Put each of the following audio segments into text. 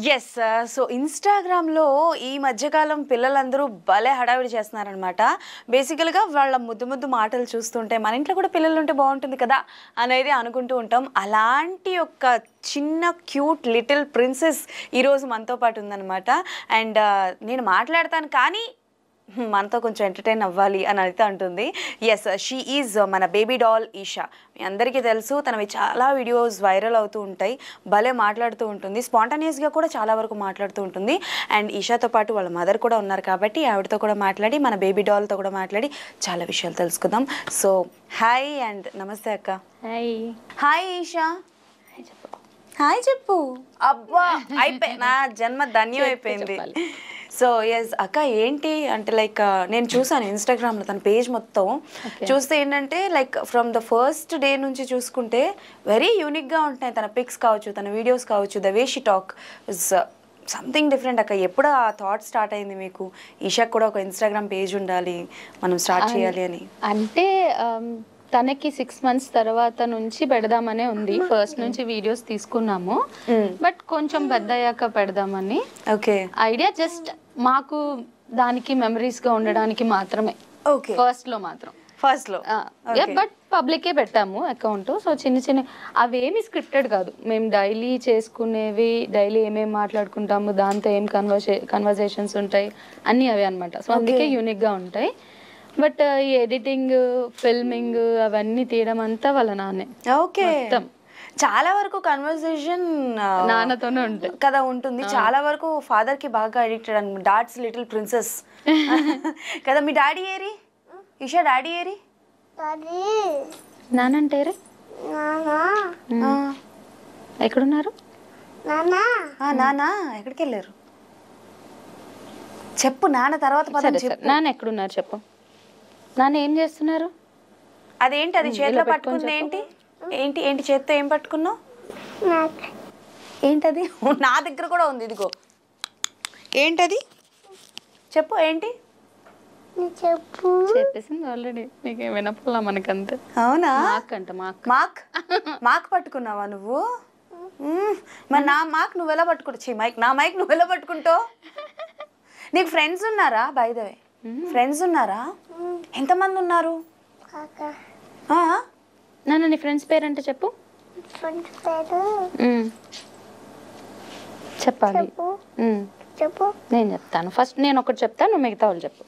Yes. So ఇన్‌స్టాగ్రామ్‌లో ఈ మధ్యకాలం పిల్లలందరూ భలే హడావిడి చేస్తున్నారనమాట. బేసికల్‌గా వాళ్ళ ముద్దు ముద్దు మాటలు చూస్తుంటే మన ఇంట్లో కూడా పిల్లలుంటే బాగుంటుంది కదా అనేది అనుకుంటూ ఉంటాం. అలాంటి ఒక చిన్న క్యూట్ లిటిల్ ప్రిన్సెస్ ఈరోజు మనతో పాటు ఉందనమాట. అండ్ నేను మాట్లాడతాను కానీ మనతో కొంచెం ఎంటర్టైన్ అవ్వాలి అని అయితే అంటుంది. ఎస్, షీ ఈజ్ మన బేబీ డాల్ ఈషా. మీ అందరికీ తెలుసు, తనవి చాలా వీడియోస్ వైరల్ అవుతూ ఉంటాయి, భలే మాట్లాడుతూ ఉంటుంది, స్పాంటానియస్గా కూడా చాలా వరకు మాట్లాడుతూ ఉంటుంది. అండ్ ఈషాతో పాటు వాళ్ళ మదర్ కూడా ఉన్నారు కాబట్టి ఆవిడతో కూడా మాట్లాడి మన బేబీ డాల్తో కూడా మాట్లాడి చాలా విషయాలు తెలుసుకుందాం. సో హాయ్ అండ్ నమస్తే అక్క. హాయ్. హాయ్ ఈషా. హాయ్ చెప్పు. అబ్బా అయిపోయి నా జన్మ ధన్యం అయిపోయింది. సో ఎస్ అక్క, ఏంటి అంటే లైక్ నేను చూసాను ఇన్స్టాగ్రామ్లో తన పేజ్ మొత్తం చూస్తే ఏంటంటే like from the first day నుంచి చూసుకుంటే వెరీ యూనిక్గా ఉంటున్నాయి తన పిక్స్ కావచ్చు, తన వీడియోస్ కావచ్చు, the way she talk is something different. అక్క ఎప్పుడు ఆ థాట్ స్టార్ట్ అయింది మీకు, ఈషాకి కూడా ఒక ఇన్స్టాగ్రామ్ పేజ్ ఉండాలి, మనం స్టార్ట్ చేయాలి అని? అంటే తనకి 6 months తర్వాత నుంచి పెడదామనే ఉంది. ఫస్ట్ నుంచి వీడియోస్ తీసుకున్నాము, బట్ కొంచెం పెద్ద అయ్యాక పెడదామని. ఓకే. ఐడియా జస్ట్ మాకు దానికి మెమరీస్ గా ఉండడానికి మాత్రమే. ఓకే. ఫస్ట్ లో బట్ పబ్లికే పెట్టాము అకౌంట్. సో చిన్న చిన్న అవేమి స్క్రిప్టెడ్ కాదు, మేము డైలీ చేసుకునేవి, డైలీ ఏమేమి మాట్లాడుకుంటాము, దాంతో ఏం కన్వర్సేషన్స్ ఉంటాయి అన్నీ అవే అనమాట. సో అందుకే యూనిక్ గా ఉంటాయి. బట్ ఈ ఎడిటింగ్, ఫిల్మింగ్ అవన్నీ తీయడం అంతా వాళ్ళ నాన్నే. ఓకే. చాలా వరకు కన్వర్సేషన్ నాన్నతోనే ఉంటుంది కదా ఉంటుంది. చాలా వరకు ఫాదర్ కి బాగా అడిక్టెడ్ అనమాట. డాడ్స్ లిటిల్ ప్రిన్సెస్ కదా. మీ డాడీ ఏరి ఈషా? డాడీ ఏరి? నాన్న అంటే ఎక్కడున్నారు? నాన్న ఎక్కడికి వెళ్ళారు చెప్పు. నాన్న తర్వాత పదం చెప్పు. నాన్న ఎక్కడున్నారు చెప్పు. నాన్న ఏం చేస్తున్నారు? అదేంటి అది చేతిలో పట్టుకుంది? ఏంటి ఏంటి ఏంటి చేత్తో ఏం పట్టుకున్నావు? ఏంటది? నా దగ్గర కూడా ఉంది, ఇదిగో. ఏంటది చెప్పు. ఏంటి చెప్పు. చెప్పేసింది ఆల్రెడీ, నీకు వినపల్లా మనకంతే. అవునా? మాక్ మాక్ పట్టుకున్నావా నువ్వు? మరి నా మాక్ నువ్వు ఎలా పట్టుకుంటావు? మైక్ నా మైక్ నువ్వు ఎలా పట్టుకుంటావు? నీకు ఫ్రెండ్స్ ఉన్నారా? బై ద వే ఫ్రెండ్స్ ఉన్నారా? ఎంతమంది ఉన్నారు? నాన్న నీ ఫ్రెండ్స్ పేరంటే చెప్పు. చెప్పాలి. చెప్పు. నేను చెప్తాను. ఫస్ట్ నేను ఒకటి చెప్తాను, నువ్వు మిగతా వాళ్ళు చెప్పు.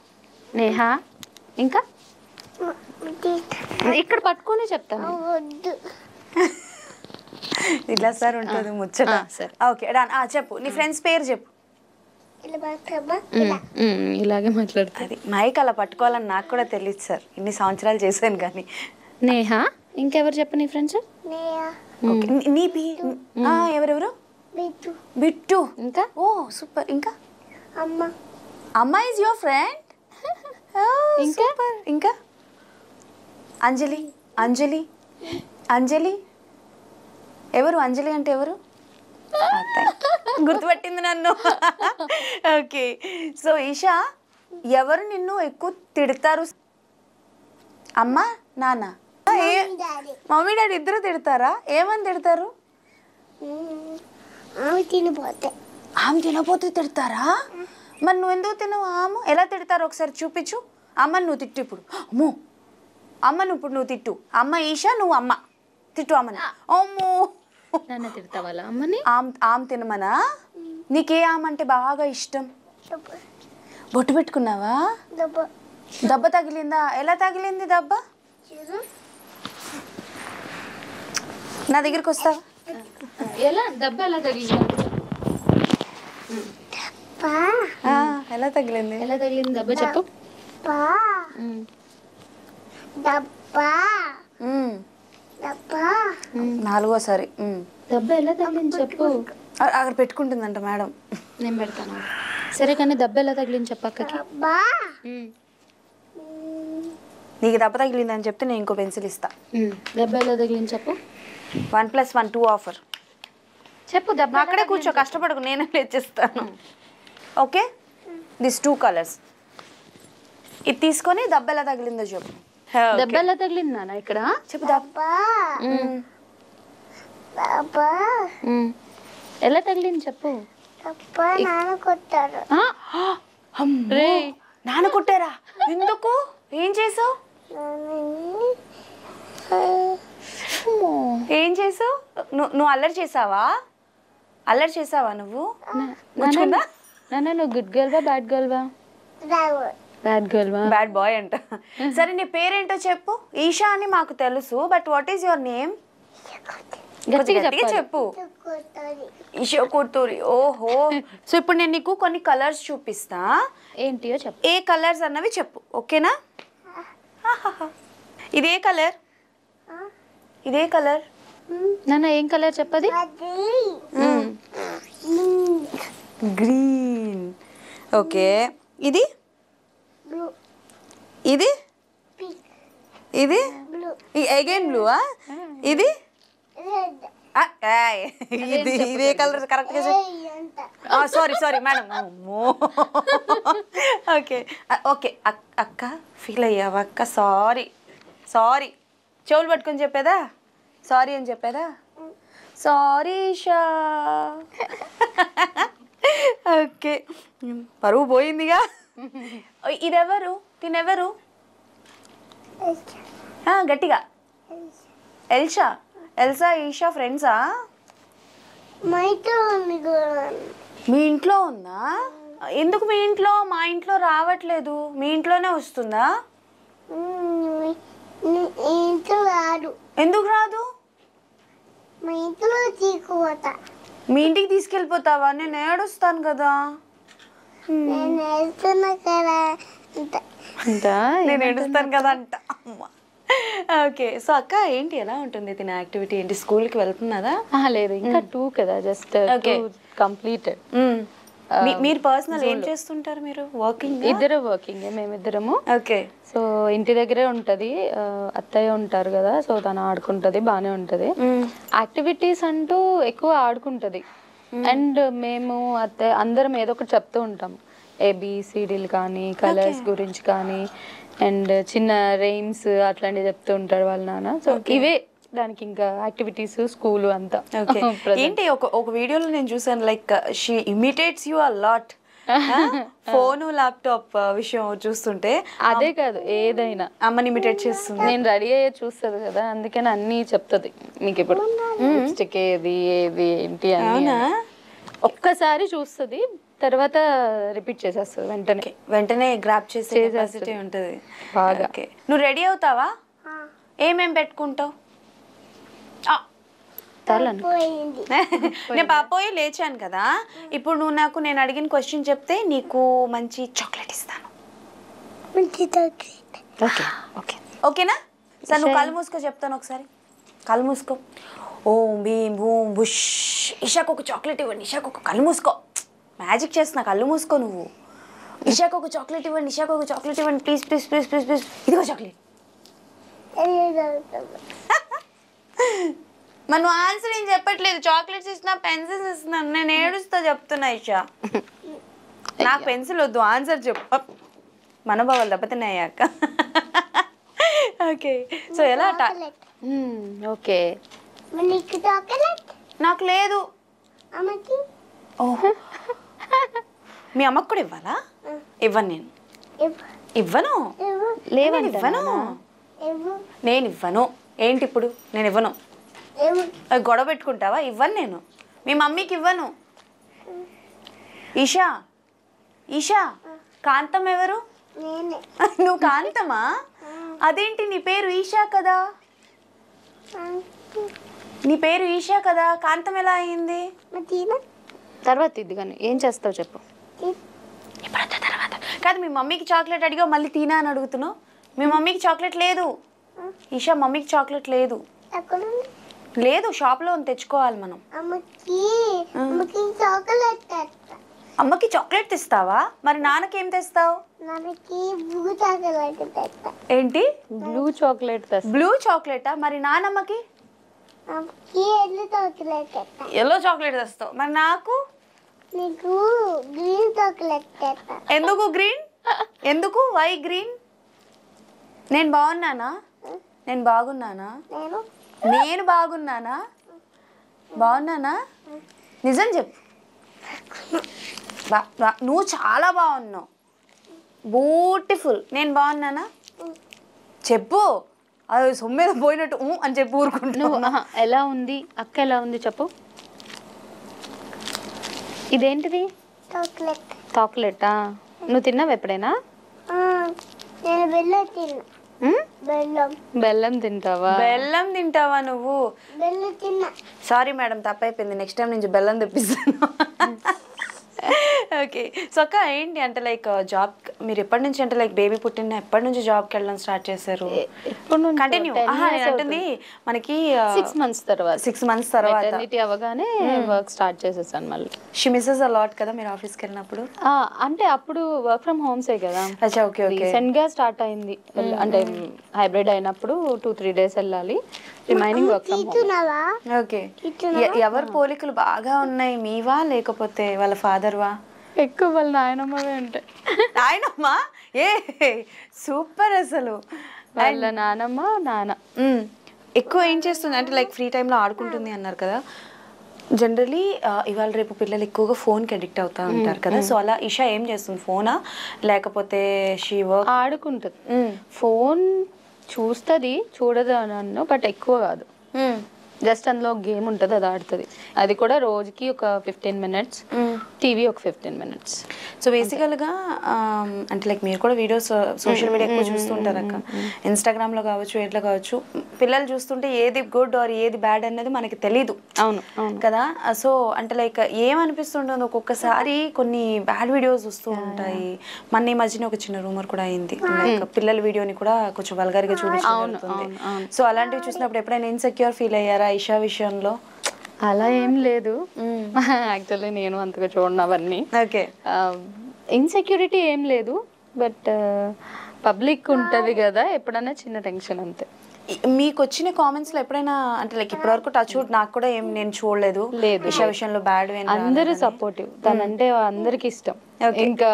నేహా, ఇంకా ఇక్కడ పట్టుకొని చెప్తాను. ఇట్లా సార్ ఉంటుంది ముచ్చట. ఓకే చెప్పు, నీ ఫ్రెండ్స్ పేరు చెప్పు. ఇలాగే మాట్లాడుతుంది. మైక్ అలా పట్టుకోవాలని నాకు కూడా తెలియదు సార్, ఇన్ని సంవత్సరాలు చేశాను కానీ. నేహా, ఇంకెవరు చెప్పు నీ ఫ్రెండ్స్? నీ ఎవరెవరు? బిట్టు. ఇంకా? ఓ సూపర్. ఇంకా? అమ్మ ఈజ్ యువర్ ఫ్రెండ్? ఇంకా? అంజలి. అంజలి అంజలి ఎవరు? అంజలి అంటే ఎవరు? గుర్తుపట్టింది నన్ను. ఓకే. సో ఈషా, ఎవరు నిన్ను ఎక్కువ తిడతారు? అమ్మ, నాన్న? మమ్మీ డాడీ ఇద్దరు తిడతారా? ఏమని తిడతారు? ఆమె తినపోతే తిడతారా? మరి నువ్వు ఎందుకు తినవు? ఆమె ఎలా తిడతారు ఒకసారి చూపించు. అమ్మని నువ్వు తిట్టు ఇప్పుడు. అమ్మో, అమ్మను ఇప్పుడు నువ్వు తిట్టు. అమ్మ ఈషా, నువ్వు అమ్మ తిట్టు అమ్మని. అమ్మో, నన్ను తిడతావా అమ్మని? ఆమె తినమనా? నీకే ఆమె అంటే బాగా ఇష్టం? బొట్టు పెట్టుకున్నావా? దెబ్బ తగిలిందా? ఎలా తగిలింది దెబ్బ? నా దగ్గరికి వస్తావా? ఎలా దెబ్బ ఎలా తగిలింది? ఎలా తగిలింది? ఎలా తగిలింది దెబ్బ చెప్పు. నాలుగోసారి దెబ్బ ఎలా తగిలింది చెప్పు. అక్కడ పెట్టుకుంటుందంట మేడం. నేను పెడతాను. సరే కానీ దెబ్బ ఎలా తగిలింది చెప్పు అక్కకి. నీకు దెబ్బ తగిలిందని చెప్తే నేను ఇంకో పెన్సిల్ ఇస్తా. దెబ్బ ఎలా తగిలింది చెప్పు. 1+1 2 ఆఫర్ చెప్పు. దెబ్బ అక్కడే కూర్చో, కష్టపడకు, నేనే తెచ్చిస్తాను. ఓకే, దిస్ 2 కలర్స్ ఇది తీసుకొని దెబ్బ ఎలా తగిలిందో చెప్పు. దెబ్బ ఎలా తగిలింది నాన్న ఇక్కడ చెప్పు. దెబ్బ ఎలా తగిలింది చెప్పు. నాన్న కొట్టారు. అమ్మో, రే. నాన్న కొట్టారా? ఎందుకు? ఏం చేసావు? ఏం చేసావు? నువ్వు అల్లరి చేసావా? అల్లరి చేసావా నువ్వు? గుచ్చుకుందా? నాన్న నువ్వు గుడ్ గర్ల్ వా బ్యాడ్ గర్ల్ వా? బ్యాడ్ గర్ల్ వా? బ్యాడ్ బాయ్ అంట. సరే నీ పేరేంటో చెప్పు. ఈషా అని మాకు తెలుసు, but what is your name? గట్టిగా గట్టిగా చెప్పు. ఈషా కూతురి. ఓహో. సో ఇప్పుడు నేను నీకు కొన్ని కలర్స్ చూపిస్తా, ఏంటియో చెప్పు. ఏ కలర్స్ అన్నవి చెప్పు, ఓకేనా? ఇదే కలర్, ఇదే కలర్. నాన్న ఏం కలర్ చెప్పది? గ్రీన్. ఓకే. ఇది ఇది ఇది అగైన్ బ్లూవా? ఇది ఇది ఇదే కలర్ కరెక్ట్గా sorry sorry madam. Okay okay అక్క ఫీల్ అయ్యావా అక్క? Sorry sorry. చెవులు పట్టుకొని చెప్పేదా? సారీ అని చెప్పేదా? సారీ ఈషా. ఓకే, పరువు పోయిందిగా. ఇదెవరు? తినెవరు? గట్టిగా. ఎల్షా. ఎల్సా ఈషా ఫ్రెండ్సా? మీ ఇంట్లో ఉందా? ఎందుకు మీ ఇంట్లో? మా ఇంట్లో రావట్లేదు, మీ ఇంట్లోనే వస్తుందా? రాదు. ఎందుకు రాదు? మా ఇంట్లో తీసుకుపోతా. మీ ఇంటికి తీసుకెళ్ళిపోతావా? నేను ఏడుస్తాను కదా. నేను వెళ్తున్నా కదా. నేను ఏడుస్తాను కదా అంట. ఓకే. సో అక్క ఏంటి, ఎలా ఉంటుంది తిన యాక్టివిటీ? ఏంటి, స్కూల్కి వెళ్తున్నదా? లేదు, ఇంకా 2 కదా, జస్ట్ కంప్లీటెడ్. మీరు పర్సనల్ ఏం చేస్తుంటారు? మీరు వర్కింగ్? ఇద్దరు వర్కింగ్, మేమిద్దరము. ఓకే. సో ఇంటి దగ్గరే ఉంటది, అత్తయ్య ఉంటారు కదా, సో తను ఆడుకుంటది, బానే ఉంటది. యాక్టివిటీస్ అంటూ ఎక్కువ ఆడుకుంటది. అండ్ మేము అత్తయ్య అందరం ఏదో ఒకటి చెప్తూ ఉంటాం, ఏబిసిడీలు కానీ, కలర్స్ గురించి కానీ, అండ్ చిన్న రైమ్స్ అట్లాంటివి చెప్తూ ఉంటాడు వాళ్ళ నాన్న. సో ఇవే దానికి ఇంకా యాక్టివిటీస్, స్కూల్ అంతా. ఏంటి ఒక వీడియోలో నేను చూసాను, like she imitates you a lot. Phone laptop విషయం చూస్తుంటే అదే కాదు, ఏదైనా అమ్మని ఇమిటేట్ చేస్తుంది. నేను రెడీ అయ్యే చూస్తుంది కదా, అందుకని అన్ని చెప్తుంది. మీకు ఇప్పుడు లిప్స్టిక్ ఏది ఏది ఏంటి అని ఒక్కసారి చూస్తుంది, తర్వాత రిపీట్ చేసేస్తుంది వెంటనే. వెంటనే గ్రాప్ చేసే కెపాసిటీ ఉంటుంది బాగా. నువ్వు రెడీ అవుతావా? ఏమేం పెట్టుకుంటావు? నేను పాపోయి లేచాను కదా, ఇప్పుడు నువ్వు నాకు నేను అడిగిన క్వశ్చన్ చెప్తే నీకు మంచి చాక్లెట్ ఇస్తాను. ఓకే ఓకే ఓకేనా? సార్ నువ్వు కళ్ళు మూసుకో, చెప్తాను ఒకసారి. కళ్ళు మూసుకో. ఓం భీం బూం బుష్. ఇషాకు ఒక చాక్లెట్ ఇవ్వండి, ఇషాకు ఒక. కళ్ళు మూసుకో, మ్యాజిక్ చేస్తున్నా, కళ్ళు మూసుకో నువ్వు. ఇషాకు ఒక చాక్లెట్ ఇవ్వండి, ఇషాకు ఒక చాక్లెట్ ఇవ్వండి, please please please please please. ఇదిగో చాక్లెట్. మనం ఆన్సర్ ఏం చెప్పట్లేదు, చాక్లెట్స్ ఇస్తున్నా, పెన్సిల్స్ ఇస్తున్నాను. నేను ఏడుస్తా చెప్తున్నా ఇషా. నాకు పెన్సిల్ వద్దు, ఆన్సర్ చెప్పు. మనోభావాలు దెబ్బతిన్నాయాక. ఓకే. సో ఎలా? ఓకే. నాకు లేదు. ఓహో, మీ అమ్మకు కూడా ఇవ్వాలా? ఇవ్వను, నేను ఇవ్వను. లేవని ఇవ్వను, నేను ఇవ్వను. ఏంటి ఇప్పుడు? నేను ఇవ్వను. గొడవ పెట్టుకుంటావా? ఇవ్వను నేను. మీ మమ్మీకి ఇవ్వను. ఈషా, ఈషా, కాంతం ఎవరు? నువ్వు కాంతమా? అదేంటి, నీ పేరు ఈషా కదా? నీ పేరు ఈషా కదా, కాంతం ఎలా అయింది? తర్వాత ఇది కానీ ఏం చేస్తావు చెప్పు. ఇప్పుడు తర్వాత కాదు. మీ మమ్మీకి చాక్లెట్ అడిగా మళ్ళీ తినా అని అడుగుతున్నావు. మీ మమ్మీకి చాక్లెట్ లేదు ఈషా, మమ్మీకి చాక్లెట్ లేదు. లేదు, షాప్లో తెచ్చుకోవాలి మనం. అమ్మకి చాక్లెట్ తెస్తావా? మరి నాన్నకి ఏం తెస్తావు? ఏంటి? Blue chocolate. బ్లూ చాక్లెటా? మరి నానమ్మకి ఎల్లో చాక్లెట్ తెస్తావు. మరి నాకు గ్రీన్ చాక్లెట్. ఎందుకు గ్రీన్? ఎందుకు? Why green? నేను బాగున్నానా? నేను బాగున్నానా? నేను బాగున్నానా? బాగున్నానా? నిజం చెప్పు. నువ్వు చాలా బాగున్నావు, బ్యూటిఫుల్. నేను బాగున్నానా చెప్పు, అది సొమ్మేద పోయినట్టు అని చెప్పి నువ్వు ఊరుకుంటున్నావు. ఎలా ఉంది అక్క, ఎలా ఉంది చెప్పు. ఇదేంటిది? చాక్లెట్. చాక్లెటా? నువ్వు తిన్నావు ఎప్పుడైనా? నేను బెల్లం తిన్నా. బెల్లం. బెల్లం తింటావా? బెల్లం తింటావా నువ్వు? బెల్లం తిన్నా. సారీ మేడం, తప్పైపోయింది, నెక్స్ట్ టైం నుంచి బెల్లం తెప్పిస్తాను. ఓకే. సో అక్క ఏంటి అంటే లైక్ జాబ్ మీరు ఎప్పటి నుంచి అంటే లైక్ బేబీ పుట్టిన ఎప్పటి నుంచి జాబ్కి వెళ్ళడం స్టార్ట్ చేశారు? కంటిన్యూ అంటుంది మనకి 6 months తర్వాత. 6 months తర్వాత మెటర్నిటీ అవగానే వర్క్ స్టార్ట్ చేసేసాను మళ్ళీ. షీ మిస్సెస్ అ లాట్ కదా మీరు ఆఫీస్కి వెళ్ళినప్పుడు? అంటే అప్పుడు వర్క్ ఫ్రమ్ హోమ్సే కదా, అచ్చా ఓకే ఓకే. రీసెంట్ గా స్టార్ట్ అయింది. అంటే హైబ్రిడ్ అయినప్పుడు 2-3 days వెళ్ళాలి, రిమైనింగ్ వర్క్ ఫ్రమ్ హోమ్. తిన్నావా? ఓకే. ఎవరి పోలికలు బాగా ఉన్నాయి, మీవా లేకపోతే వాళ్ళ ఫాదర్వా? ఎక్కువ వాళ్ళ నాయనమ్మవే ఉంటాయి. నాయనమ్మా ఏ సూపర్ అసలు. వాళ్ళ నానమ్మ నాన్న ఎక్కువ ఏం చేస్తుంది అంటే లైక్ ఫ్రీ టైంలో ఆడుకుంటుంది అన్నారు కదా. జనరలీ ఇవాళ రేపు పిల్లలు ఎక్కువగా ఫోన్కి అడిక్ట్ అవుతూ ఉంటారు కదా. సో అలా ఇషా ఏం చేస్తుంది, ఫోనా లేకపోతే షీ వర్క్? ఆడుకుంటుంది. ఫోన్ చూస్తుంది, చూడదు అని అన్ను, బట్ ఎక్కువ కాదు. జస్ట్ అందులో గేమ్ ఉంటుంది, అది ఆడుతుంది. అది కూడా రోజుకి ఒక 15 minutes, టీవీ ఒక 15 minutes. సో బేసికల్గా అంటే లైక్ మీరు కూడా వీడియోస్ సోషల్ మీడియా ఎక్కువ చూస్తుంటారు అక్క, ఇన్స్టాగ్రామ్లో కావచ్చు, ఎట్లా కావచ్చు, పిల్లలు చూస్తుంటే ఏది గుడ్ ఆర్ ఏది బ్యాడ్ అన్నది మనకి తెలీదు. అవును అవును కదా. సో అంటే లైక్ ఏమనిపిస్తుంటుంది ఒక్కొక్కసారి కొన్ని బ్యాడ్ వీడియోస్ వస్తూ ఉంటాయి. మన ఈ మధ్యన ఒక చిన్న రూమర్ కూడా అయింది, లైక్ పిల్లల వీడియోని కూడా కొంచెం వల్గర్గా చూపించబడుతుంది. సో అలాంటివి చూసినప్పుడు ఎప్పుడైనా ఇన్సెక్యూర్ ఫీల్ అయ్యారా ఇషా విషయంలో? అలా ఏం లేదు, యాక్చువల్లీ నేను అంతగా చూడను అవన్నీ. ఓకే. ఇన్సెక్యూరిటీ ఏం లేదు, బట్ పబ్లిక్ ఉంటుంది కదా, ఎప్పుడైనా చిన్న టెన్షన్ అంతే. మీకు వచ్చిన కామెంట్స్ లో ఎప్పుడైనా అంటే లైక్ ఇప్పటివరకు టచ్ వుడ్ నాకు కూడా ఏం నేను చూడలేదు ఇషా విషయంలో బ్యాడ్. అందరూ సపోర్టివ్, తనంటే అందరికి ఇష్టం. ఇంకా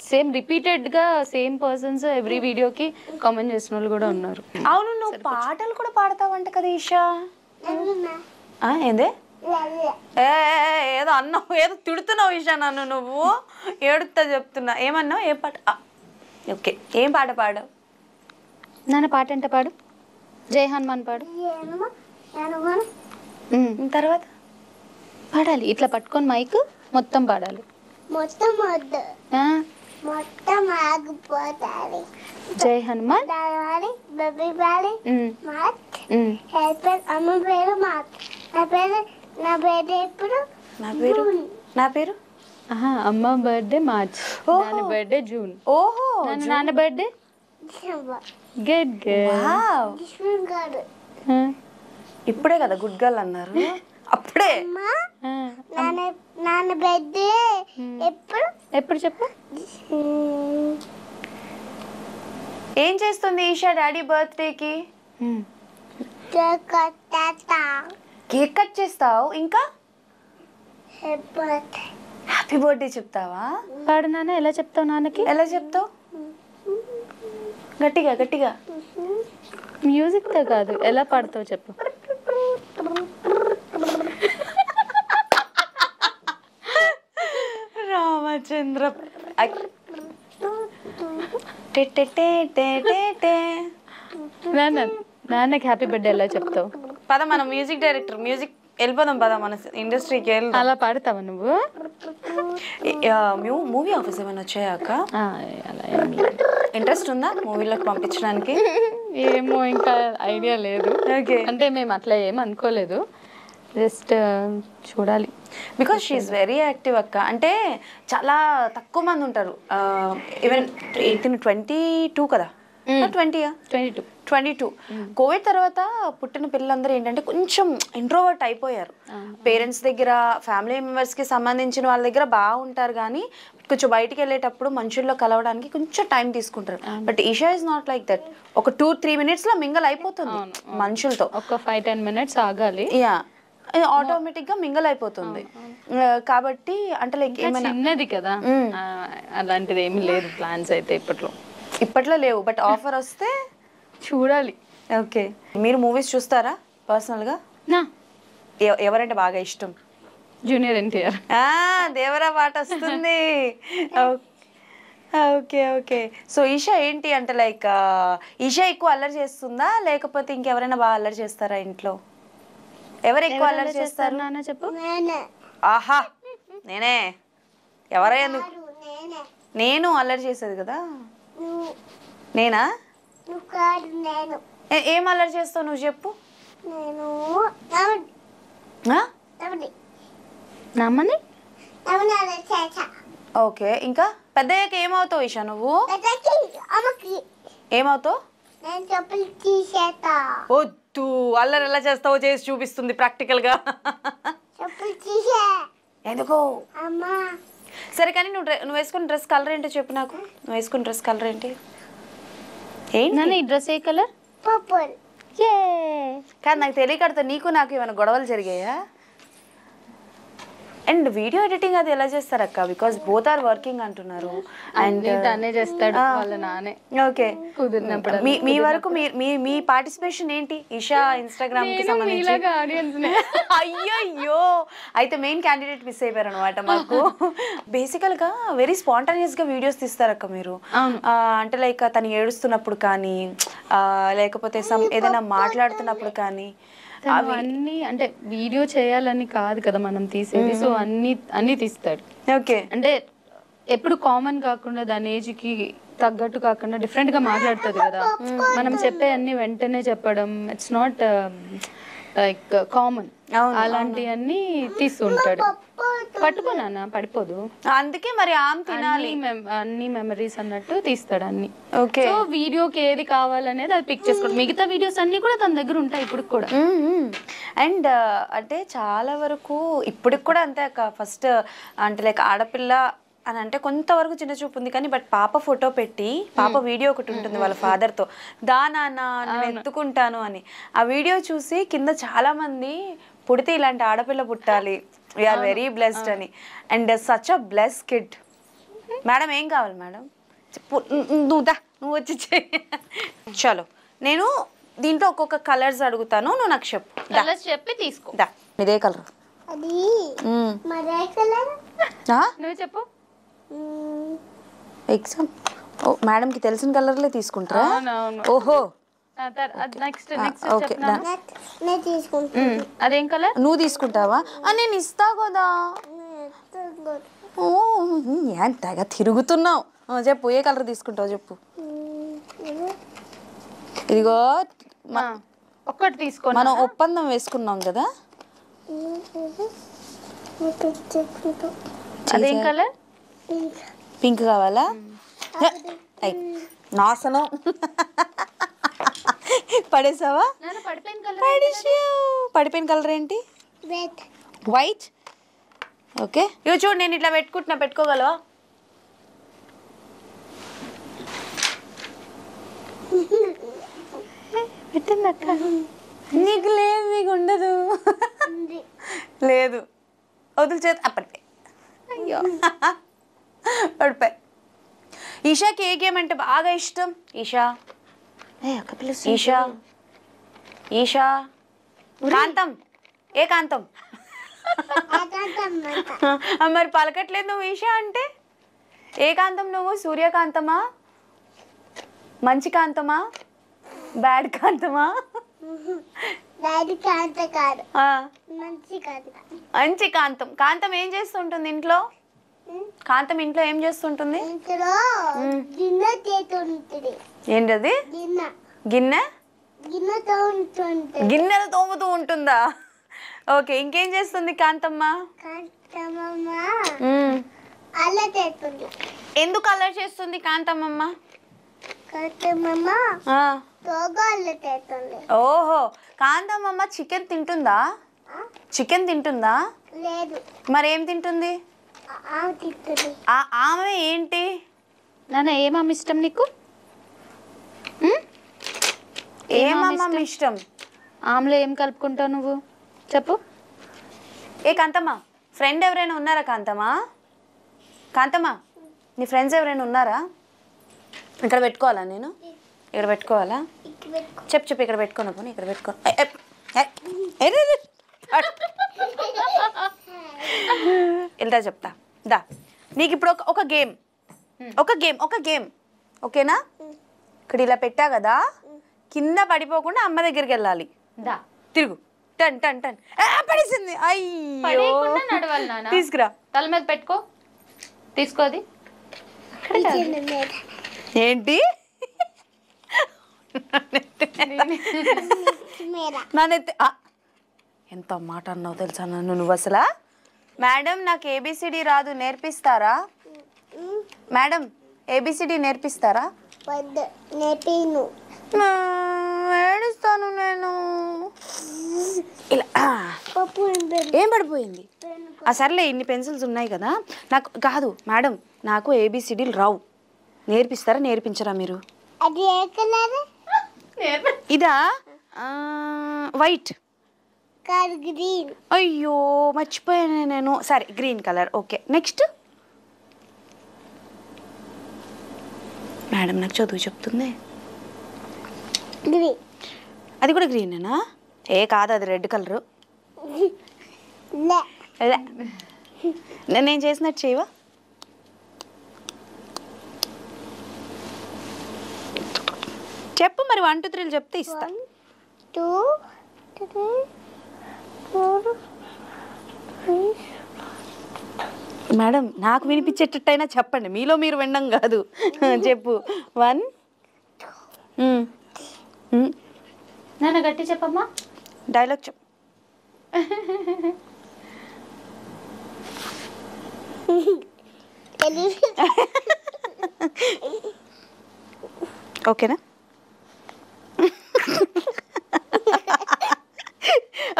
సేమ్ రిపీటెడ్ గా సేమ్ పర్సన్స్ ఎవ్రీ వీడియోకి కామెంట్ చేసిన వాళ్ళు కూడా ఉన్నారు. అవును, నువ్వు పాటలు కూడా పాడతావంట కదా ఇషా? ఏందే ఏదో అన్నావు, ఏదో తిడుతున్నావు ఇషా నన్ను, నువ్వు ఏడుస్తా చెప్తున్నా. ఏమన్నావు, ఏ పాట? ఓకే, ఏం పాట పాడావు? నాన్న పాట అంటే పాడు, జై హనుమాన్ పాడు. తర్వాత పాడాలి, ఇట్లా పట్టుకొని మైక్ మొత్తం పాడాలి. మొత్తం వద్దు, మొత్తం ఆగిపోతాది. జై హనుమాన్ బేబీ బాలి మాత్ హెల్పర్ అమ్మ పేరు మాత్. నా పేరు ఎప్పుడు? నా పేరు అమ్మ బర్త్డే మార్చ్, నాన్న బర్త్డే జూన్. ఓహో, నాన్న బర్త్డే గుడ్ గర్ల్. ఇప్పుడే కదా గుడ్ గర్ల్ అన్నారు, అప్పుడే. నాన్న బర్త్డే ఎప్పుడు? ఎప్పుడు చెప్పు. ఏం చేస్తుంది ఈషా డాడీ బర్త్డేకి? కేక్ కట్ చేస్తావు, ఇంకా హ్యాపీ బర్త్డే చెప్తావా? పాడు నాన్న, ఎలా చెప్తావు నాన్నకి? ఎలా చెప్తావు? గట్టిగా గట్టిగా. మ్యూజిక్ తో కాదు, ఎలా పాడతావు చెప్పు. రామచంద్ర. నాన్నకి హ్యాపీ బర్త్డే ఎలా చెప్తావు? పద, మన మ్యూజిక్ డైరెక్టర్, మ్యూజిక్ వెళ్ళిపోదాం పద, మన ఇండస్ట్రీకి వెళ్దాం. అలా పాడతావా నువ్వు? మూవీ ఆఫీస్ ఏమైనా వచ్చాయాక? అలా ఏం లేదు. ఇంట్రెస్ట్ ఉందా మూవీలోకి పంపించడానికి? ఏమో, ఇంకా ఐడియా లేదు. ఓకే, అంటే మేము అట్లా ఏం అనుకోలేదు, జస్ట్ చూడాలి. బికాస్ షీఈస్ వెరీ యాక్టివ్ అక్క. అంటే చాలా తక్కువ మంది ఉంటారు. ఈవెన్ 22 కదా, 22. కోవిడ్ తర్వాత పుట్టిన పిల్లలందరూ ఏంటంటే కొంచెం ఇంట్రోవర్ట్ అయిపోయారు. పేరెంట్స్ దగ్గర, ఫ్యామిలీ మెంబర్స్కి సంబంధించిన వాళ్ళ దగ్గర బాగుంటారు, కానీ కొంచెం బయటికి వెళ్ళేటప్పుడు మనుషుల్లో కలవడానికి కొంచెం టైం తీసుకుంటారు. But Isha is not like that. ఒక 2-3 minutes లో మింగల్ అయిపోతుంది మనుషులతో. ఒక 5-10 minutes ఆగాలి, యా, ఆటోమేటిక్ గా మింగల్ అయిపోతుంది. కాబట్టి అంటే లైక్ ఏమైనా చిన్నది కదా, అలాంటిది ఏమి లేదు ప్లాన్స్ అయితే ఇప్పట్లో లేవు. బట్ ఆఫర్ వస్తే చూడాలి. ఓకే. మీరు మూవీస్ చూస్తారా పర్సనల్ గా? ఎవరంటే బాగా ఇష్టం? జూనియర్ ఎన్టీఆర్. దేవరా పాట వస్తుంది. Okay okay. సో ఈషా ఏంటి అంటే లైక్ ఈషా ఎక్కువ అల్లరి చేస్తుందా లేకపోతే ఇంకెవరైనా బాగా అల్లరి చేస్తారా ఇంట్లో? ఎవరు ఎక్కువ అల్లరి చేస్తారు నాన్న చెప్పు. ఆహా నేనే. ఎవరైనా నేను అల్లరి చేసేది కదా. నేనా? ఏం అల్లరి చేస్తావు నువ్వు చెప్పు. నమ్మని. ఓకే ఇంకా పెద్దయ్యాక ఏమవుతావు ఈషా నువ్వు? ఏమవుతావు? వద్దు అల్లరి ఎలా చేస్తావో చేసి చూపిస్తుంది ప్రాక్టికల్ గా. ఎందుకు? సరే కానీ నువ్వు వేసుకున్న డ్రెస్ కలర్ ఏంటో చెప్పు నాకు. నువ్వు వేసుకున్న డ్రెస్ కలర్ ఏంటి? ఏంటి ఈ డ్రెస్? ఏ కలర్? పర్పుల్. కానీ నాకు తెలియకడతా నీకు నాకు ఏమైనా గొడవలు జరిగాయా? అండ్ వీడియో ఎడిటింగ్ అది ఎలా చేస్తారు అక్క? బికాస్ బోత్ ఆర్ వర్కింగ్ అంటున్నారు. అండ్ తనే చేస్తాడు వాళ్ళ నానే. ఓకే కుదిరినప్పుడు. మీ వరకు మీ పార్టిసిపేషన్ ఏంటి ఈషా ఇన్స్టాగ్రామ్ కి సంబంధించి? అయ్యో అయితే మెయిన్ క్యాండిడేట్ మిస్ అయిపోయారు అనమాట మాకు. బేసికల్ గా వెరీ స్పాంటానియస్ గా వీడియోస్ తీస్తారు అక్క మీరు. అంటే లైక్ తను ఏడుస్తున్నప్పుడు కానీ లేకపోతే ఏదైనా మాట్లాడుతున్నప్పుడు కానీ అన్ని అంటే వీడియో చేయాలని కాదు కదా మనం తీసేది. సో అన్ని తీస్తాడు. ఓకే అంటే ఎప్పుడు కామన్ కాకుండా దాని ఏజ్ కి తగ్గట్టు కాకుండా డిఫరెంట్ గా మాట్లాడుతుంది కదా. మనం చెప్పే అన్ని వెంటనే చెప్పడం ఇట్స్ నాట్ లైక్ కామన్. అలాంటివన్నీ తీస్తుంటాడు. పట్టుకోనా పడిపోదు. అందుకే మరి ఆమె తినాలి అన్ని మెమరీస్ అన్నట్టు తీస్తాడు అన్ని. ఓకే సో వీడియోకి ఏది కావాలనేది అది పిక్ చేసుకోవడం. మిగతా వీడియోస్ అన్ని కూడా తన దగ్గర ఉంటాయి ఇప్పుడు కూడా. అండ్ అంటే చాలా వరకు ఇప్పటికి కూడా అంతే అక్క. ఫస్ట్ అంటే లైక్ ఆడపిల్ల అని అంటే కొంతవరకు చిన్న చూపు ఉంది కానీ బట్ పాప ఫోటో పెట్టి పాప వీడియో ఒకటి ఉంటుంది వాళ్ళ ఫాదర్తో, నాన్న నేను ఎత్తుకుంటాను అని. ఆ వీడియో చూసి కింద చాలా మంది పుడితే ఇలాంటి ఆడపిల్ల పుట్టాలి, వీఆర్ వెరీ బ్లెస్డ్ అని. And such a bless kid. Madam ఏం కావాలి మేడం? నువ్వు వచ్చి చలో నేను దీంట్లో ఒక్కొక్క కలర్స్ అడుగుతాను, నువ్వు నాకు చెప్పి తీసుకో. ఇదే కలర్. నువ్వు చెప్పు. ఎగ్జామ్ మేడంకి తెలిసిన కలర్లే తీసుకుంటారా? ఓహో ఓకే అదేం కలర్? నువ్వు తీసుకుంటావా? నేను ఇస్తా కదా. ఎంతగా తిరుగుతున్నావు. చెప్పు ఏ కలర్ తీసుకుంటావు చెప్పు. ఇదిగో ఒక్కటి తీసుకో. మనం ఒప్పందం వేసుకున్నాం కదా. అదేం కలర్? పింక్ కావాలా? నాశనం పడేసావా? పడిపోయిన కలర్ ఏంటి? వైట్. ఓకే ఇవి చూడు నేను ఇట్లా పెట్టుకుంటున్నా, పెట్టుకోగలవా? పెట్టిందక్క. నీకు లేదు, నీకు ఉండదు. లేదు వదులు చేత పడిపోయి. అయ్యో పడిపోయి. ఈషాకి ఏ గేమ్ అంటే బాగా ఇష్టం? ఈషా ఈషా ఈషా కాంతం. ఏ కాంతం? మరి పలకట్లేదు నువ్వు ఈషా అంటే. ఏ కాంతం నువ్వు? సూర్యకాంతమా, మంచి కాంతమా, బ్యాడ్ కాంతమా? మంచి కాంతం. కాంతం ఏం చేస్తుంటుంది ఇంట్లో? కాంతం ఇంట్లో ఏం చేస్తుంటుంది? ఏంటది? గిన్నె. గిన్నెలు తోముతూ ఉంటుందా? ఓకే ఇంకేం చేస్తుంది కాంతమ్మ? ఎందుకు అల్లరి చేస్తుంది కాంతమ్మ? ఓహో కాంతమ్మ చికెన్ తింటుందా? చికెన్ తింటుందా? మరేం తింటుంది? ఆమె ఏంటి? నాన్న ఏమమ్మ ఇష్టం నీకు? ఏమమ్మ ఇష్టం? ఆమెలో ఏం కలుపుకుంటావు నువ్వు చెప్పు. ఏ కాంతమ్మ ఫ్రెండ్ ఎవరైనా ఉన్నారా? కాంతమ్మ కాంతమ్మ నీ ఫ్రెండ్స్ ఎవరైనా ఉన్నారా? ఇక్కడ పెట్టుకోవాలా? నేను ఇక్కడ పెట్టుకోవాలా? చెప్పు ఇక్కడ పెట్టుకోను. పోనీ ఇక్కడ పెట్టుకో. వెళ్తా చెప్తా దా. నీకు ఇప్పుడు ఒక గేమ్ ఒక గేమ్ ఓకేనా? ఇక్కడ ఇలా పెట్టా కదా, కింద పడిపోకుండా అమ్మ దగ్గరికి వెళ్ళాలి. దా తిరుగు, టన్ టన్ టన్. పడేసింది. అయ్యో, నడవాలి నాన్న. తీసుకురా. తల మీద పెట్టుకో, తీసుకోది. ఏంటి నానైతే ఎంత మాట అన్నావు తెలుసా నన్ను నువ్వు అసలు. మేడం నాకు ఏబిసిడి రాదు, నేర్పిస్తారా? Madam A B C D నేర్పిస్తారా? ఏడుస్తాను నేను. ఇలా ఏం పడిపోయింది? సర్లే, ఇన్ని పెన్సిల్స్ ఉన్నాయి కదా. నాకు కాదు మేడం, నాకు ఏబిసిడీలు రావు, నేర్పిస్తారా నేర్పించరా మీరు? అది ఏ కలర్? ఇదా వైట్. కాదు గ్రీన్. అయ్యో మర్చిపోయాను నేను. సరే green colour. Okay next. Madam నాకు చదువు చెప్తుంది. గ్రీన్. అది కూడా గ్రీనేనా? కాదు, అది రెడ్ కలరు. నేను చేసినట్టు చేయవా? చెప్పు మరి. 1 2 3 చెప్తే ఇస్తా. 1 2 3 4 5. మేడం నాకు వినిపించేటట్టయినా చెప్పండి, మీలో మీరు వినడం కాదు. చెప్పు. 1 నాన్న గట్టి చెప్పమ్మా. డైలాగ్ చెప్పు. ఓకేనా?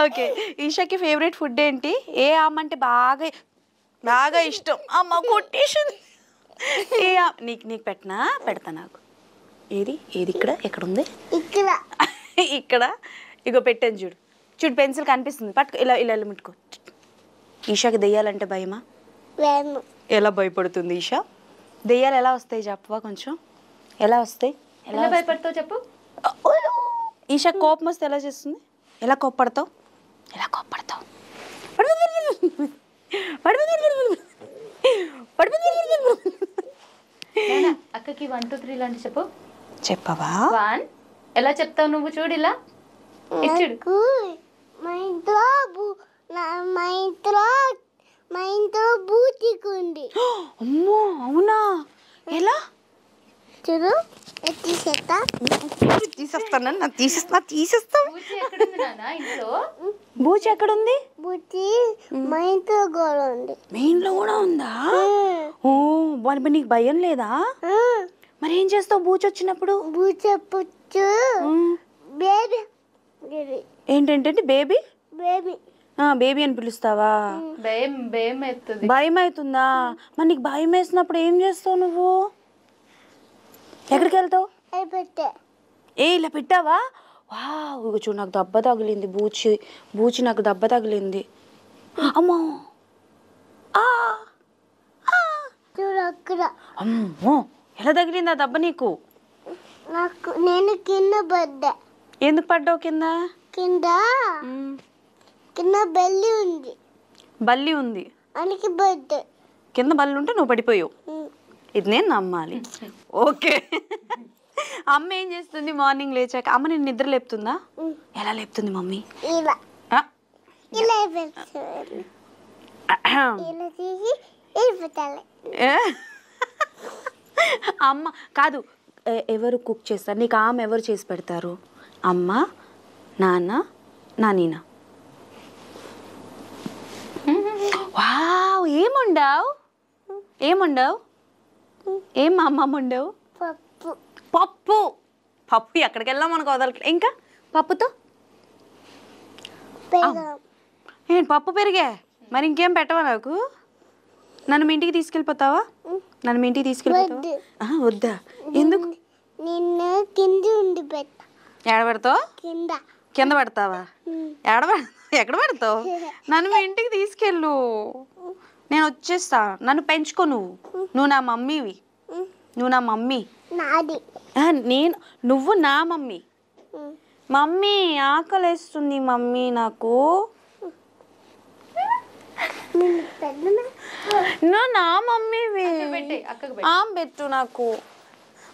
ఓకే. ఈషాకి ఫేవరెట్ ఫుడ్ ఏంటి? ఏ ఆమె అంటే బాగా బాగా ఇష్టం? అమ్మ కొట్టేసింది. నీకు పెడతా నాకు. ఏది ఇక్కడ ఎక్కడ ఉంది? ఇక్కడ. ఇగో పెట్టాను చూడు. పెన్సిల్ కనిపిస్తుంది, పట్టుకో. ఇలా ముట్టుకో. ఈషాకి దెయ్యాలంటే భయమా? ఎలా భయపడుతుంది ఈషా? దెయ్యాలు ఎలా వస్తాయి చెప్పవా కొంచెం? ఎలా వస్తాయి? ఎలా భయపడతావు చెప్పు. ఈషా కోపం వస్తే ఎలా చేస్తుంది? ఎలా కోప్పడతావు? అక్కకి 1 2 3 లాంటి చెప్పు. చెప్పవా? 1 ఎలా చెప్తావు నువ్వు? చూడు ఇలా ఇచ్చుడు. మా ఇంట్లో బూటికుంది. అమ్మో అవునా? ఎలా? చూడు తీసేస్తా. బూచి ఎక్కడుంది? బూచి మా ఇంట్లో కూడా ఉంది. మీ ఇంట్లో కూడా ఉందా? ఓ మరి నీకు భయం లేదా? మరి ఏం చేస్తావు బూచి వచ్చినప్పుడు? బూచొచ్చు బేబీ. ఏంటంటే బేబీ బేబీ బేబీ అని పిలుస్తావా? భయం అవుతుందా? మరి నీకు భయం వేసినప్పుడు ఏం చేస్తావు నువ్వు? ఎక్కడికి వెళ్తావు? ఇలా పెట్టావా? వావ్, ఇగో చూడు నాకు దెబ్బ తగిలింది. బూచి నాకు దెబ్బ తగిలింది. అమ్మో అమ్మో, ఎలా తగిలింది ఆ దెబ్బ నీకు? నేను కింద పడ్డా. ఎందుకు పడ్డావు కింద? కింద బల్లి ఉంది. బల్లి ఉంది అందుకే పడ్డా. కింద బల్లి ఉంటే నువ్వు పడిపోయావు. ఇది నేను నమ్మాలి. ఓకే. అమ్మ ఏం చేస్తుంది మార్నింగ్ లేచాక? అమ్మ నేను నిద్ర లేపుతుందా? ఎలా లేపుతుంది మమ్మీ? అమ్మ కాదు, ఎవరు కుక్ చేస్తారు నీకు? ఆమె ఎవరు చేసి పెడతారు? అమ్మ, నాన్న, నానీనా? వావ్, ఏముండవు? ఏం మా అమ్మమ్మ ఉండవు? పప్పు ఎక్కడికి వెళ్ళాం మనకు వదలకి. ఇంకా పప్పుతో ఏంటి? పప్పు పెరిగే. మరి ఇంకేం పెట్టవా నాకు? నన్ను మీ ఇంటికి తీసుకెళ్ళిపోతావా? వద్దా? ఎందుకు? ఎక్కడ పెడతావు? కింద పెడతావా? ఎక్కడ పెడతావు? నన్ను మీ ఇంటికి తీసుకెళ్ళు. నేను వచ్చేస్తా. నన్ను పెంచుకో. నువ్వు నా మమ్మీవి. నువ్వు నా మమ్మీ. మమ్మీ ఆకలేస్తుంది మమ్మీ నాకు. నువ్వు నా మమ్మీవి పెట్టే అక్కకు ఆమె పెట్టు నాకు.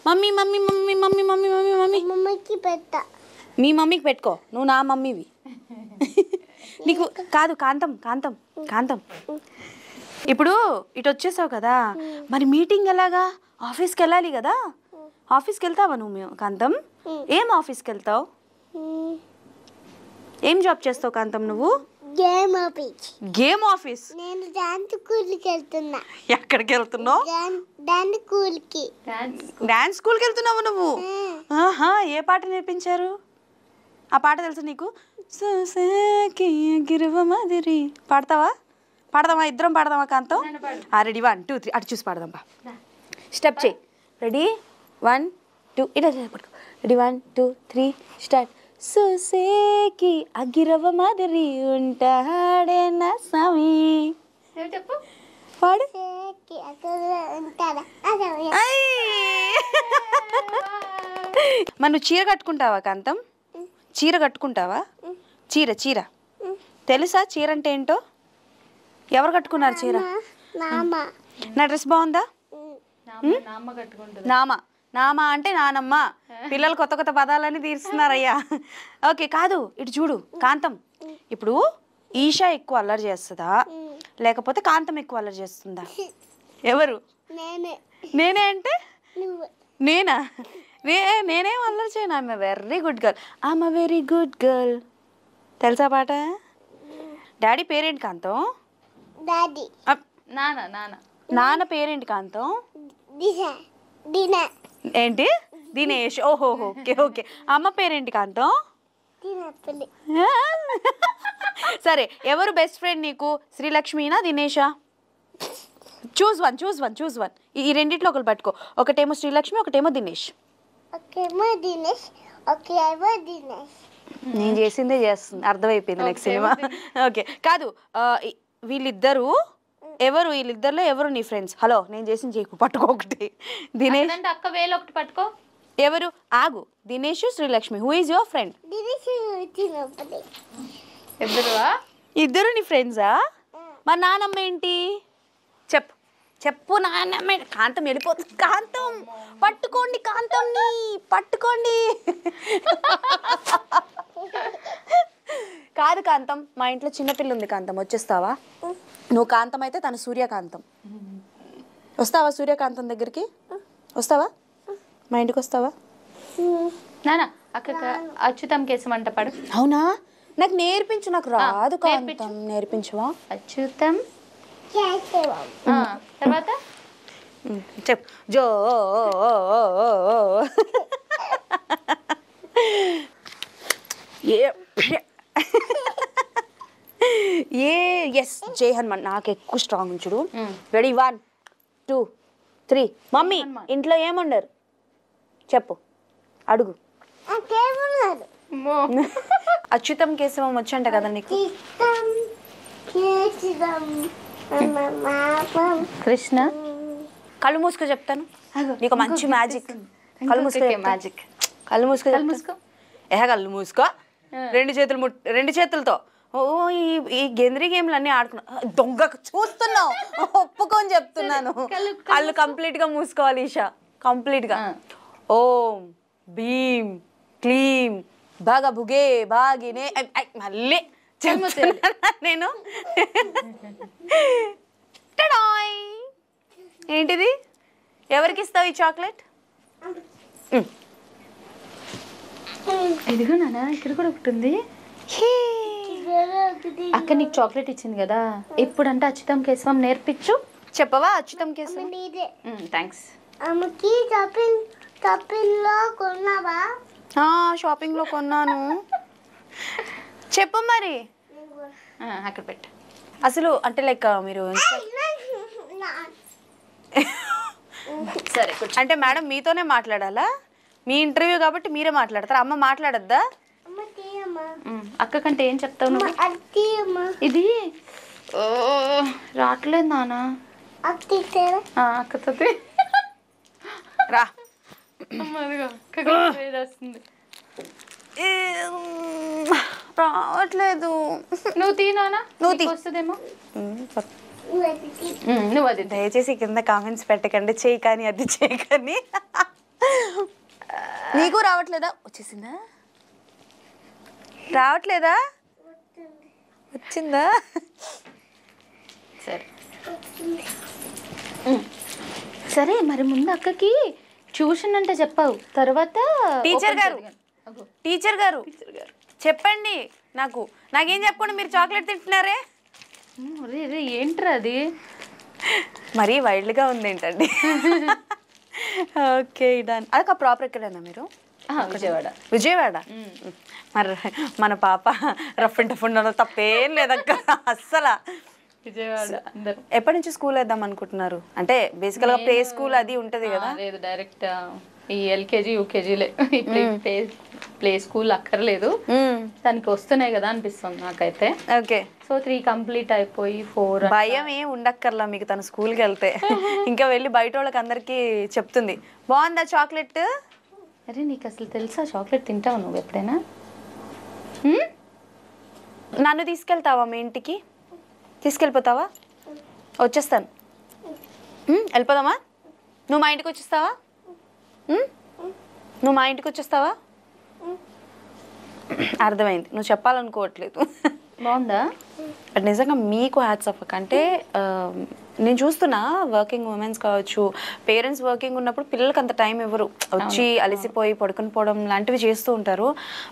Mummy mummy mummy mummy mummy mummy mummy మమ్మీకి పెట్ట. మీ మమ్మీకి పెట్టుకో, నువ్వు నా మమ్మీవి. నీకు కాదు కాంతం కాంతం కాంతం, ఇప్పుడు ఇటు వచ్చేసావు కదా, మరి మీటింగ్ ఎలాగా? ఆఫీస్కి వెళ్ళాలి కదా. ఆఫీస్కి వెళ్తావా నువ్వు కాంతం? ఏం ఆఫీస్కి వెళ్తావు? ఏం జాబ్ చేస్తావు కాంతం నువ్వు? Game office. Game office? నేను డాన్స్ స్కూల్కి వెళ్తున్నా. ఎక్కడికి వెళ్తున్నావు? డాన్స్ స్కూల్కి. డాన్స్ స్కూల్కి వెళ్తున్నావు నువ్వు? ఆహా, ఏ పాట నేర్పించారు? ఆ పాట తెలుసు నీకు? గిరవమాదిరి పాడతావా? పాడదామా? ఇద్దరం పాడదామా కాంతం? రెడీ 1 2 3 అటు చూసి పాడదాం బా. స్టెప్ చేయి. రెడీ 1 2 ఇట్లా పట్టుకో. Ready 1 2 3 start. సుసేకి అగిరవ మాదిరి ఉంటాడే నా స్వామి. చెప్పు పాడు. మరి నువ్వు చీర కట్టుకుంటావా కాంతం? చీర కట్టుకుంటావా? చీర చీర తెలుసా చీర అంటే ఏంటో? ఎవరు కట్టుకున్నారు చీర? నా డ్రెస్ బాగుందా? నామ్మ కట్టుకుంటుంది. నామ నామ అంటే నానమ్మ. పిల్లలు కొత్త కొత్త పదాలన్నీ తీరుస్తున్నారయ్యా. ఓకే కాదు, ఇటు చూడు కాంతం. ఇప్పుడు ఈషా ఎక్కువ అల్లరి చేస్తుందా లేకపోతే కాంతం ఎక్కువ అల్లరి చేస్తుందా? ఎవరు? నేనే అంటే నేనా? నేనేం అల్లరి చేయను. I'm very good girl. I'm very good girl. తెలుసా పాట? డాడీ పేరేంటి కాంతం? డాడీ. నాన్న నాన్న నాన్న పేరేంటి కాంతం? దినేష్. ఏంటి? దినేష్. ఓహో ఓకే ఓకే. అమ్మ పేరేంటి కాంతం? సరే, ఎవరు బెస్ట్ ఫ్రెండ్ నీకు? శ్రీలక్ష్మినా దినేషా? Choose one. ఈ రెండిట్లో ఒకరు పట్టుకో. ఒకటేమో శ్రీలక్ష్మి, ఒకటేమో దినేష్. నేను చేసిందే చేస్తుంది, అర్థమైపోయింది. Next cinema. ఓకే కాదు, వీళ్ళిద్దరు ఎవరు? వీళ్ళిద్దరిలో ఎవరు నీ ఫ్రెండ్స్? హలో, నేను చేసింది చేయకు, పట్టుకో ఒకటి. దినేష్ అంటే అక్క వేలు ఒకటి పట్టుకో. ఎవరు? ఆగు. Dinesh Srilakshmi. Who is your friend? ఇద్దరు నీ ఫ్రెండ్సా? మరి నానమ్మ ఏంటి? చెప్పు చెప్పు. నానమ్మ కాంతం వెళ్ళిపోతుంది. కాంతం పట్టుకోండి, కాంతంని పట్టుకోండి. కాదు కాంతం, మా ఇంట్లో చిన్నపిల్ల ఉంది కాంతం, వచ్చేస్తావా? నువ్వు కాంతం అయితే తను సూర్యకాంతం. వస్తావా సూర్యకాంతం దగ్గరికి? వస్తావా? మా ఇంటికి వస్తావా? నాన్న అక్క అచ్యుతం కేసం అంట పడు. అవునా? నాకు నేర్పించు. నాకు రాదు కాంతం, నేర్పించవా? అచ్యుతం తర్వాత చెప్పు. జో ఎస్ జై హనుమాన్. నాకు ఎక్కువ స్ట్రాంగ్ ఉంచుడు. రెడీ 1 2 3. మమ్మీ ఇంట్లో ఏముండరు చెప్పు, అడుగు. అచ్యుతం కేశవం వచ్చంట కదా నీకు? కృష్ణ. కళ్ళు మూసుకో చెప్తాను నీకు మంచి మ్యాజిక్. కళ్ళు మూసుకో. మ్యాజిక్. కళ్ళు మూసుకో. కళ్ళు మూసుకో. రెండు చేతులతో. ఓ ఈ గెంద్రీ గేమ్లు అన్నీ ఆడుకున్నా. దొంగ చూస్తున్నావు, ఒప్పుకొని చెప్తున్నాను. కళ్ళు కంప్లీట్ గా మూసుకోవాలి ఈషా, కంప్లీట్ గా. ఓం భీం క్లీం భగ భుగే భాగినే. మళ్ళీ నేను ఏంటిది? ఎవరికి ఇస్తావు ఈ చాక్లెట్? ఇదిగో నాన్న, ఇక్కడ కూడా ఒకటి ఉంది. అక్క నీకు చాక్లెట్ ఇచ్చింది కదా, ఇప్పుడు అంటే అచ్యుతం కేశవం నేర్పించు. చెప్పవా అచ్యుతం కేశవం? థ్యాంక్స్. షాపింగ్ లో కొన్నాను. చెప్పు మరి. అక్కడ పెట్టు. అసలు అంటే లైక్ మీరు సరే అంటే మేడం మీతోనే మాట్లాడాలా? మీ ఇంటర్వ్యూ కాబట్టి మీరే మాట్లాడతారు. అమ్మ మాట్లాడద్దా? అక్క కంటే ఏం చెప్తావు నువ్వు? ఇది రావట్లేదు నాన్న. అక్కతో రా. వస్తుంది. రావట్లేదు. నువ్వు తీనానా నువ్వు తీ. వస్తుందేమో. ఉమ్, నువ్వు అది దయచేసి కింద కామెంట్స్ పెట్టకండి, చేయి కానీ అది చేయి కానీ. నీకు రావట్లేదా? వచ్చేసిందా? రావట్లేదా? వచ్చిందా? సరే సరే, మరి ముందు అక్కకి ట్యూషన్ అంటే చెప్పావు, తర్వాత టీచర్ గారు టీచర్ గారు చెప్పండి. నాకేం చెప్పకుండా మీరు చాక్లెట్ తింటున్నారే. రే రే ఏంట్రా అది? మరీ వైల్డ్గా ఉంది ఏంటండి? Okay done. అదొక ప్రాపర్ ఎక్కడన్నా మీరు? విజయవాడ. విజయవాడ. మరి మన పాప రఫ్ అండ్ టఫ్ ఉండడం తప్పేం లేదక్క అస్సలు. విజయవాడ అందరు. ఎప్పటి నుంచి స్కూల్ వేద్దాం అనుకుంటున్నారు? అంటే బేసికల్ గా ప్లే స్కూల్ అది ఉంటది కదా? లేదు, డైరెక్ట్ ఈ ఎల్కేజీ యూకేజీలే. ప్లే స్కూల్ అక్కర్లేదు, దానికి వస్తున్నాయి కదా అనిపిస్తుంది నాకైతే. ఓకే. సో 3 కంప్లీట్ అయిపోయి 4. భయం ఏం ఉండక్కర్లా మీకు తన స్కూల్కి వెళ్తే. ఇంకా వెళ్ళి బయట వాళ్ళకి అందరికి చెప్తుంది, బాగుందా చాక్లెట్? అరే నీకు అసలు తెలుసా చాక్లెట్ తింటావు నువ్వు ఎప్పుడైనా? నన్ను తీసుకెళ్తావా మీ ఇంటికి? తీసుకెళ్ళిపోతావా? వచ్చేస్తాను. వెళ్ళిపోదామా? నువ్వు మా ఇంటికి వచ్చేస్తావా? నువ్వు మా ఇంటికి వచ్చేస్తావా? అర్థమైంది, నువ్వు చెప్పాలనుకోవట్లేదు. బాగుందా? బట్ నిజంగా మీకు హ్యాట్స్ ఆఫ్. అంటే నేను చూస్తున్నా వర్కింగ్ ఉమెన్స్ కావచ్చు, పేరెంట్స్ వర్కింగ్ ఉన్నప్పుడు పిల్లలకి అంత టైం ఇవ్వరు, వచ్చి అలసిపోయి పడుకుని పోవడం లాంటివి చేస్తూ ఉంటారు.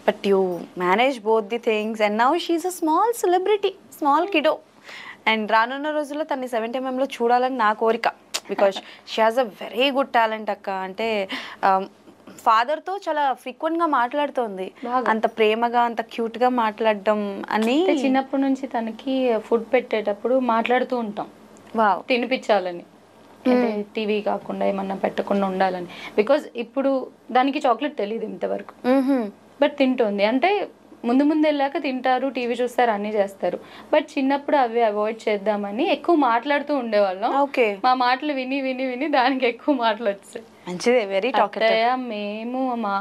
But you manage both the things and now she's a small celebrity, small kiddo. And రానున్న రోజుల్లో తన్ని 70mm చూడాలని నా కోరిక. Because she has a very good talent అక్క. అంటే ఫాదర్తో చాలా ఫ్రీక్వెంట్గా మాట్లాడుతోంది, అంత ప్రేమగా అంత క్యూట్గా మాట్లాడడం అని. చిన్నప్పటి నుంచి తనకి ఫుడ్ పెట్టేటప్పుడు మాట్లాడుతూ ఉంటాం, వావ్, తినిపించాలని. అంటే టీవీ కాకుండా ఏమన్నా పెట్టకుండా ఉండాలని. బికాజ్ ఇప్పుడు దానికి చాక్లెట్ తెలియదు ఇంతవరకు, బట్ తింటుంది. అంటే ముందు వెళ్ళాక తింటారు, టీవీ చూస్తారు, అన్నీ చేస్తారు. బట్ చిన్నప్పుడు అవి అవాయిడ్ చేద్దామని ఎక్కువ మాట్లాడుతూ ఉండేవాళ్ళం. ఓకే. మా మాటలు విని విని విని దానికి ఎక్కువ మాటలు వచ్చాయి. మంచిదే, వెరీ టాకటివ్. మేము మా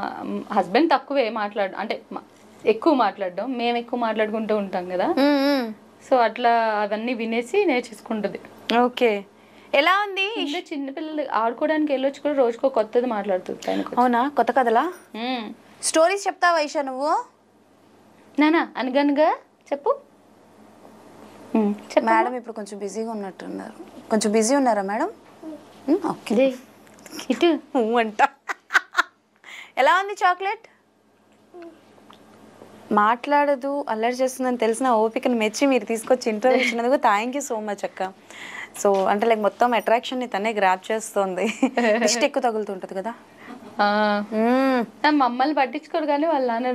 హస్బెండ్ తక్కువే అంటే ఎక్కువ మాట్లాడడం, మేము ఎక్కువ మాట్లాడుకుంటూ ఉంటాం కదా. సో అట్లా అవన్నీ వినేసి నేర్చేసుకుంటుంది. ఓకే. ఎలా ఉంది? చిన్నపిల్లలు ఆడుకోవడానికి వెళ్ళొచ్చు కూడా, రోజుకో కొత్తది మాట్లాడుతుంది. అవునా? కొత్త కథలా? స్టోరీస్ చెప్తావా ఐషా నువ్వు? నానా అనగనగా చెప్పు. మేడం ఇప్పుడు కొంచెం బిజీగా ఉన్నట్టున్నారు. కొంచెం బిజీ ఉన్నారా మేడం? ఓకే. ఇటు అంట. ఎలా ఉంది చాక్లెట్? మాట్లాడదు, అల్లరి చేస్తుందని తెలిసిన ఓపికను మెచ్చి మీరు తీసుకొచ్చి ఇంటర్వ్యూ ఇచ్చినందుకు థ్యాంక్ యూ సో మచ్ అక్క. సో అంటే లైక్ మొత్తం అట్రాక్షన్ని తనే గ్రాప్ చేస్తుంది. దిష్టి ఎక్కువ తగులుతుంటుంది కదా. మమ్మల్ని పట్టించుకోడు కానీ వాళ్ళ నాన్న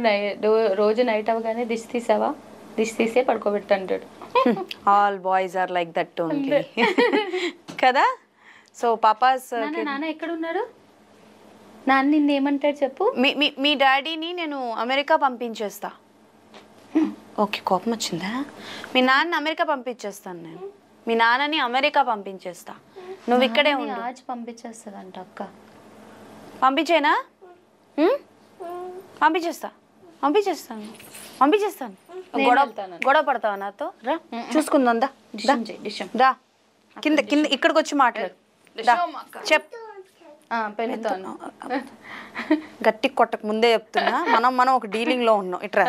రోజు నైట్ అవగానే దిష్టి తీసావా, దిష్టి తీసే పడుకోబెట్టాడు. All boys are like that only కదా. సో పాపాస్ నాన్న ఎక్కడ ఉన్నాడు? నాన్న నిన్ను ఏమంటాడు చెప్పు. మీ డాడీని నేను అమెరికా పంపించేస్తా. ఓకే, కోపం వచ్చిందా? మీ నాన్న అమెరికా పంపించేస్తాను నేను. మీ నాన్నని అమెరికా పంపించేస్తా, నువ్వు ఇక్కడే ఉండు. ఆజ్ పంపించేస్తుందంట అక్క. పంపించేనా? పంపించేస్తాను. గొడవ పడతావా నాతో? రా చూసుకుందాం, రా కింద ఇక్కడికి వచ్చి మాట్లాడు. చెప్. గట్టి కొట్టక ముందే చెప్తున్నా, మనం ఒక డీలింగ్ లో ఉన్నాం. ఇట్రా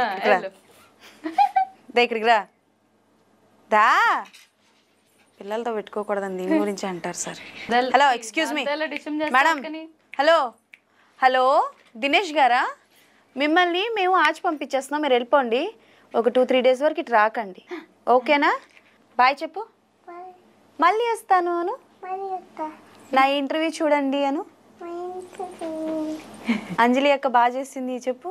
ఇక్కడికి రా. దా, పిల్లలతో పెట్టుకోకూడదని దీని గురించి అంటారు sir. Hello, excuse me madam. Hello Dinesh గారా? మిమ్మల్ని మేము ఆచి పంపించేస్తున్నాం, మీరు వెళ్ళిపోండి. ఒక 2-3 days వరకు ఇటు రాకండి, ఓకేనా? బాయ్ చెప్పు. మళ్ళీ వస్తాను అను. నా ఇంటర్వ్యూ చూడండి అను. అంజలి అక్క బాగా చేసింది చెప్పు.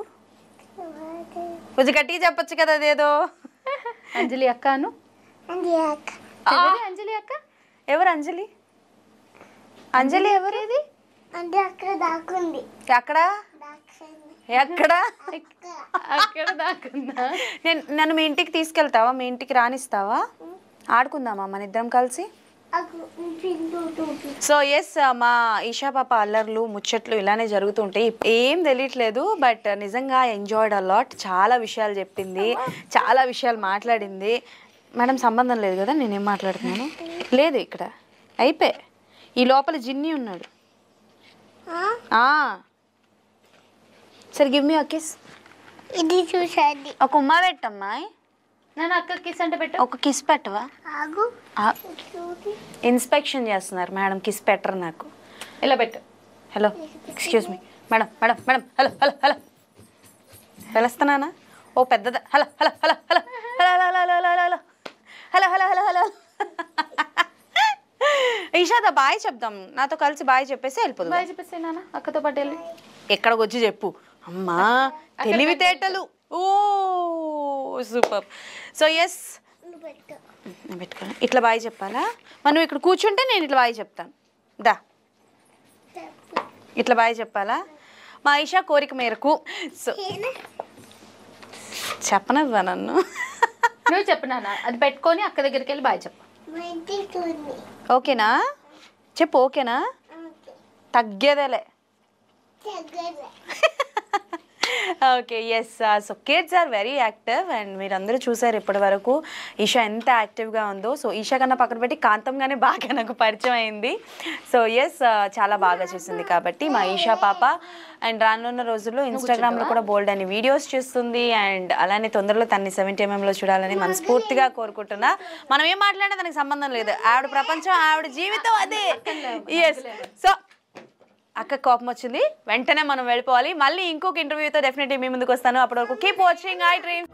కొంచెం గట్టిగా చెప్పొచ్చు కదా అదేదో. అంజలి అక్క అను. అంజలి అక్క ఎవరు? అంజలి ఎవరు? ఇది అక్కడ దాకుంది. ఎక్కడ నన్ను మీ ఇంటికి తీసుకెళ్తావా? మీ ఇంటికి రానిస్తావా? ఆడుకుందామా మన ఇద్దరం కలిసి? సో ఎస్ మా ఈషా పాప అల్లర్లు ముచ్చట్లు ఇలానే జరుగుతుంటాయి. ఏం తెలియట్లేదు, బట్ నిజంగా ఎంజాయ్డ్ అలాట్. చాలా విషయాలు చెప్పింది, చాలా విషయాలు మాట్లాడింది. మేడం సంబంధం లేదు కదా నేనేం మాట్లాడుతున్నాను? లేదు ఇక్కడ అయిపోయి. ఈ లోపల జిన్ని ఉన్నాడు. సరే గివ్ మీ కిస్. ఇది చూసాది. ఒక ఉమ్మ పెట్టమ్మా. నేను అక్క కిస్ అంటే పెట్టు. ఒక కిస్ పెట్టవా? ఆగు. ఇన్స్పెక్షన్ చేస్తున్నారు మేడం, కిస్ పెట్టరు నాకు. ఇలా పెట్టు. Hello excuse me madam madam madam hello hello hello పిలుస్తున్నానా? ఓ పెద్దద hello hello hello hello hello hello hello hello hello hello hello hello ఈషాద బాయ్ చెప్దాం, నాతో కలిసి బాయ్ చెప్పేసి వెళ్ళిపోదు. బాయ్ చెప్పేసి నాన్న అక్కతో పాటు వెళ్ళి ఎక్కడికి వచ్చి చెప్పు అమ్మా. తెలివితేటలు. ఓ సూపర్. సో ఎస్ పెట్టుకోవాలి. ఇట్లా బాయ్ చెప్పాలా? మనం ఇక్కడ కూర్చుంటే నేను ఇట్లా బాయ్ చెప్తాను. దా ఇట్లా బాయ్ చెప్పాలా? మా ఈషా కోరిక మేరకు. సో చెప్పనవ్వా నన్ను. నువ్వు చెప్పు నాన్న, అది పెట్టుకొని అక్క దగ్గరికి వెళ్ళి బాయ్ చెప్పు. ఓకేనా? చెప్పు ఓకేనా? తగ్గేదేలే. Okay yes. So kids are very active and మీరందరూ చూసారు ఇప్పటి వరకు ఈషా ఎంత యాక్టివ్గా ఉందో. సో ఈషా కన్నా పక్కన పెట్టి కాంతంగానే బాగా నాకు పరిచయం అయింది. సో ఎస్ చాలా బాగా చేసింది కాబట్టి మా ఈషా పాప. అండ్ రానున్న రోజుల్లో ఇన్స్టాగ్రామ్లో కూడా బోల్డ్ అని వీడియోస్ చేస్తుంది. అండ్ అలానే తొందరలో తన్ని 70mm చూడాలని మనస్ఫూర్తిగా కోరుకుంటున్నా. మనం ఏం మాట్లాడినా తనకి సంబంధం లేదు, ఆవిడ ప్రపంచం ఆవిడ జీవితం అదే. ఎస్. సో అక్క కోపం వచ్చింది, వెంటనే మనం వెళ్ళిపోవాలి. మళ్ళీ ఇంకొక ఇంటర్వ్యూతో డెఫినెట్లీ మీ ముందుకు వస్తాను. అప్పటి వరకు కీప్ వాచింగ్ ఐ డ్రీమ్.